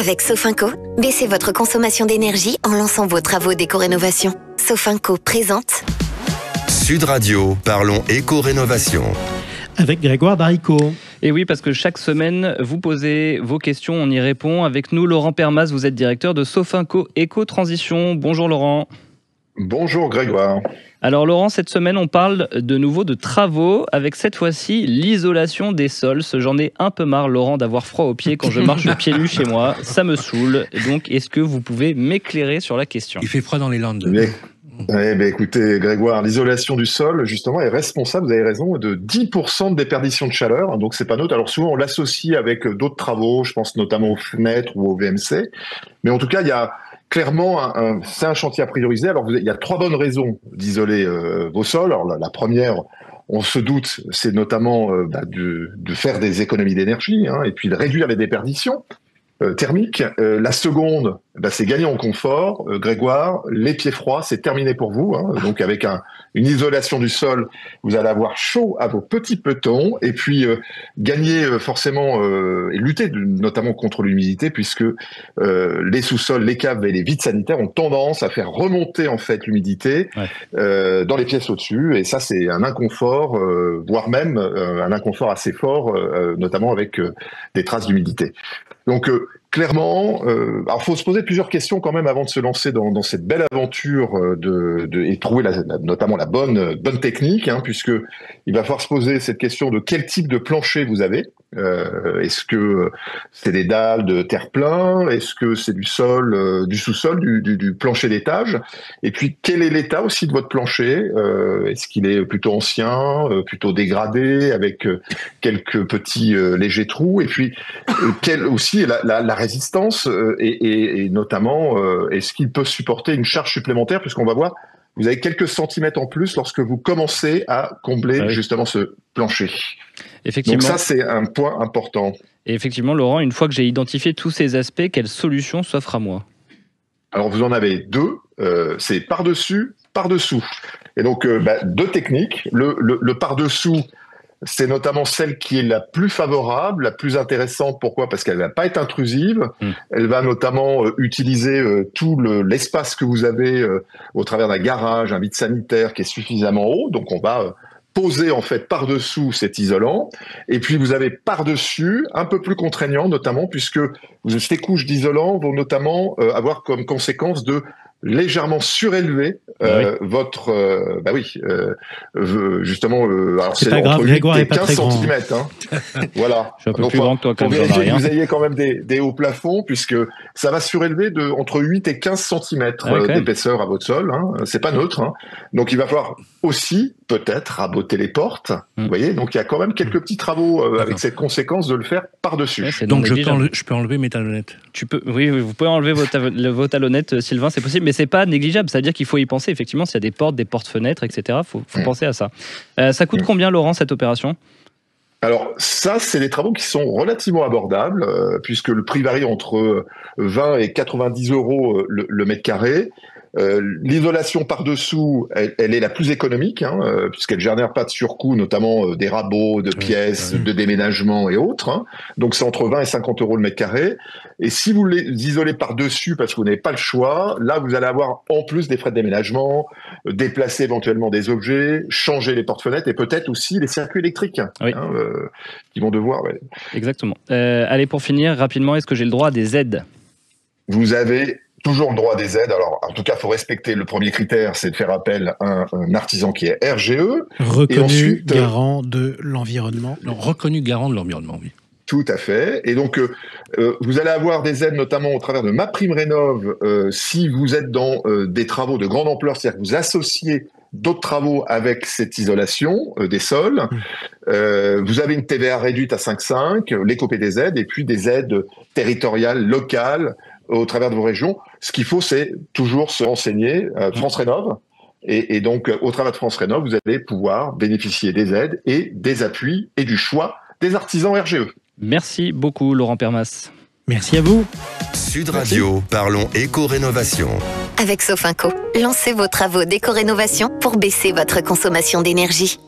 Avec Sofinco, baissez votre consommation d'énergie en lançant vos travaux d'éco-rénovation. Sofinco présente Sud Radio, parlons éco-rénovation. Avec Grégoire Baricot. Et oui, parce que chaque semaine, vous posez vos questions, on y répond. Avec nous, Laurent Permas, vous êtes directeur de Sofinco Éco-Transition. Bonjour Laurent. Bonjour Grégoire. Alors Laurent, cette semaine, on parle de nouveau de travaux, avec cette fois-ci l'isolation des sols. J'en ai un peu marre, Laurent, d'avoir froid aux pieds quand je marche pieds nus chez moi. Ça me saoule. Donc, est-ce que vous pouvez m'éclairer sur la question ? Il fait froid dans les Landes. Écoutez Grégoire, l'isolation du sol justement est responsable, vous avez raison, de 10% de déperdition de chaleur, donc c'est pas neutre. Alors souvent on l'associe avec d'autres travaux, je pense notamment aux fenêtres ou au VMC, mais en tout cas il y a clairement c'est un chantier à prioriser. Alors il y a 3 bonnes raisons d'isoler vos sols. Alors la première, on se doute, c'est notamment de faire des économies d'énergie et puis de réduire les déperditions thermiques. La seconde, c'est gagner en confort. Grégoire, les pieds froids, c'est terminé pour vous. Donc avec une isolation du sol, vous allez avoir chaud à vos petits petons et puis gagner forcément et lutter notamment contre l'humidité, puisque les sous-sols, les caves et les vides sanitaires ont tendance à faire remonter en fait l'humidité dans les pièces au-dessus, et ça c'est un inconfort, voire même un inconfort assez fort, notamment avec des traces d'humidité. Donc clairement, alors faut se poser plusieurs questions quand même avant de se lancer dans cette belle aventure et trouver notamment la bonne technique, puisque il va falloir se poser cette question de quel type de plancher vous avez. Est-ce que c'est des dalles de terre-plein? Est-ce que c'est du sol, du sous-sol, du plancher d'étage? Et puis quel est l'état aussi de votre plancher? Est-ce qu'il est plutôt ancien, plutôt dégradé, avec quelques petits légers trous? Et puis quelle aussi est la résistance et notamment est-ce qu'il peut supporter une charge supplémentaire, puisqu'on va voir, vous avez quelques centimètres en plus lorsque vous commencez à combler justement ce plancher. Effectivement. Donc ça, c'est un point important. Et effectivement, Laurent, une fois que j'ai identifié tous ces aspects, quelle solution s'offre à moi ? Alors, vous en avez 2. C'est par-dessus, par-dessous. Et donc, 2 techniques. Le par-dessous, c'est notamment celle qui est la plus favorable, la plus intéressante. Pourquoi ? Parce qu'elle va pas être intrusive. Elle va notamment utiliser tout l'espace que vous avez au travers d'un garage, un vide sanitaire qui est suffisamment haut. Donc, on va poser en fait par-dessous cet isolant. Et puis, vous avez par-dessus, un peu plus contraignant, notamment puisque ces couches d'isolant vont notamment avoir comme conséquence de légèrement surélever votre justement alors c'est pas grave, entre 8 Grégoire et est pas 15 très grand. centimètres, Voilà. Je suis un peu Donc, plus grand que toi, quand même, j'en ai rien. vous ayez quand même des hauts plafonds, puisque ça va surélever entre 8 et 15 centimètres d'épaisseur à votre sol. C'est pas neutre. Donc il va falloir aussi peut-être raboter les portes. Vous voyez, donc il y a quand même quelques petits travaux avec cette conséquence de le faire par-dessus. Donc je peux enlever mes talonnettes. Oui, vous pouvez enlever vos talonnettes, Sylvain, c'est possible, mais c'est pas négligeable. Ça veut dire qu'il faut y penser. Effectivement, s'il y a des portes, des portes-fenêtres, etc., faut penser à ça. Ça coûte combien, Laurent, cette opération ? Alors ça, c'est des travaux qui sont relativement abordables, puisque le prix varie entre 20 et 90 euros le mètre carré. L'isolation par-dessous, elle est la plus économique, puisqu'elle ne génère pas de surcoût, notamment des rabots, de pièces, de déménagement et autres. Donc c'est entre 20 et 50 euros le mètre carré. Et si vous les isolez par-dessus, parce que vous n'avez pas le choix, là vous allez avoir en plus des frais de déménagement, déplacer éventuellement des objets, changer les portes-fenêtres et peut-être aussi les circuits électriques qui vont devoir... Exactement. Allez, pour finir, rapidement, est-ce que j'ai le droit à des aides ? Vous avez toujours le droit à des aides. Alors, en tout cas, il faut respecter le premier critère, c'est de faire appel à un artisan qui est RGE. Reconnu et ensuite, garant de l'environnement. Non, reconnu garant de l'environnement, oui. Tout à fait. Et donc, vous allez avoir des aides, notamment au travers de MaPrimeRénov', si vous êtes dans des travaux de grande ampleur, c'est-à-dire que vous associez d'autres travaux avec cette isolation des sols. Vous avez une TVA réduite à 5,5, l'éco-PDZ, et puis des aides territoriales, locales, au travers de vos régions. Ce qu'il faut, c'est toujours se renseigner. France Rénov'. Et donc, au travers de France Rénov', vous allez pouvoir bénéficier des aides et des appuis et du choix des artisans RGE. Merci beaucoup, Laurent Permas. Merci à vous. Sud Radio, parlons éco-rénovation. Avec Sofinco, lancez vos travaux d'éco-rénovation pour baisser votre consommation d'énergie.